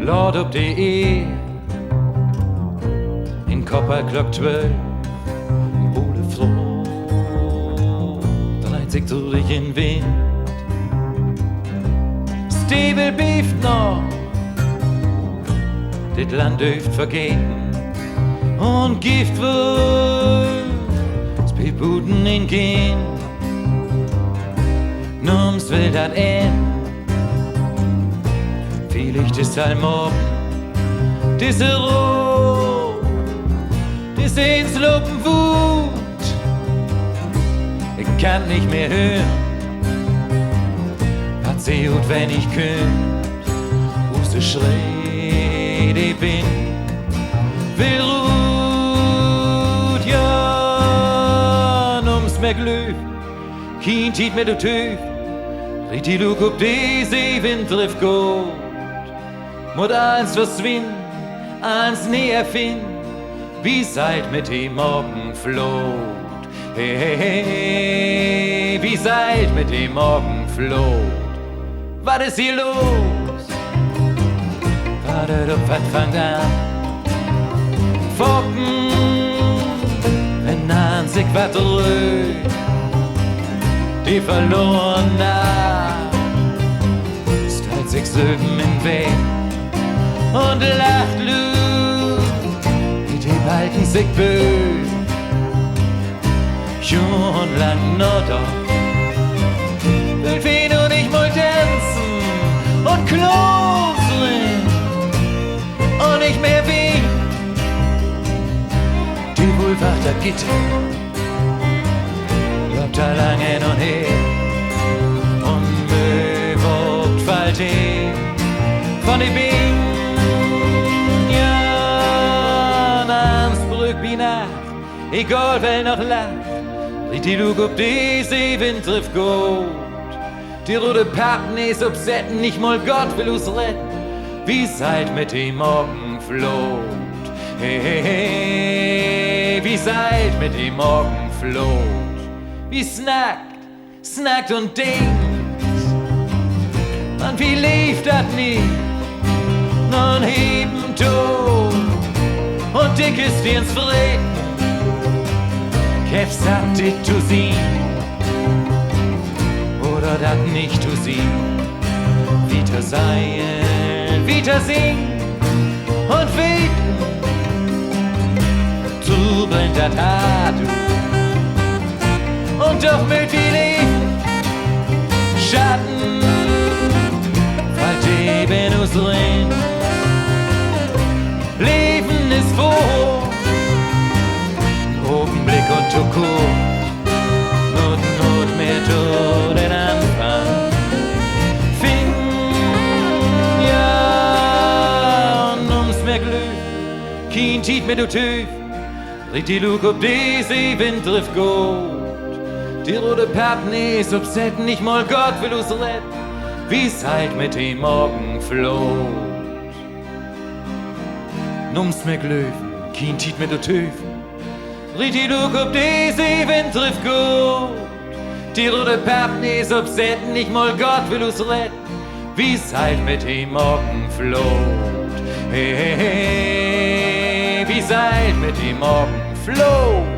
Lord op de in Kopper klok 12 Ole Flot, dreizig durch den Wind. Stiebel beeft noch, dit Land dürft vergehen und Gift wird Spilbuten in Kind. Nums will dat vielleicht ist all morgen diese Ruhe, diese ins Lupen Wut. Ich kann nicht mehr hören, was sie tut, wenn ich könnt, wo sie schreit, ich bin, will ruht, ja, nums mehr Glück, kein Tiet mehr du Tüf, riet die Lug ob die See, Wind trifft gut. Mut eins verschwind, eins nie erfind, wie seid mit dem Morgenflot. Hey, hey, hey, wie seid mit dem Morgenflot. Was ist hier los? Wartet auf, was fangt an? Focken, wenn an sich was rührt, die verloren nach, stellt sich Söben in Weg und lacht Luft, wie die Balken sich bös. Schon lang noch doch, will wen und ich mal tanzen und kloseln und nicht mehr weh. Die Wohlwacht der Gitter, glaubt da lang hin und her, unbewogt fällt hin von die Bing. Egal wer noch lacht, riet die Lug ob die See, Wind trifft gut. Die rote Pappen ist obsetten, nicht mal Gott will uns retten, wie seid mit dem Morgenflot. Hey, hey, hey, wie seid mit dem Morgenflot. Wie snackt und denkt, und wie lief das nie, nun heben tot, und dick ist dir ins Frieden. Kev sagt dit zu sie, oder dat nicht zu sie. Wieder seien, wieder singen und weten, trubeln dat Hadu. Und doch mit viel Leben, Schatten, fällt eben uns rein. Leben ist vor, Augenblick und Tukur, Not mehr tot den Anfang. Fing, ja, und ums mehr Glück, kein Tiet mehr du Tüf, riet die Lug ob die See, Wind trifft gut. Die rote Pappen ist obsetten, nicht mal Gott will uns retten, wie seid mit dem Morgenflot. Nums mehr Glück, kein Tiet mehr du Tüf, riet die Lug ob die See, Wind trifft gut. Die rote Pappen ist obsetten, nicht mal Gott will uns retten, wie seid mit dem Morgenflot. Hey, hey, hey, wie seid mit dem Morgenflot.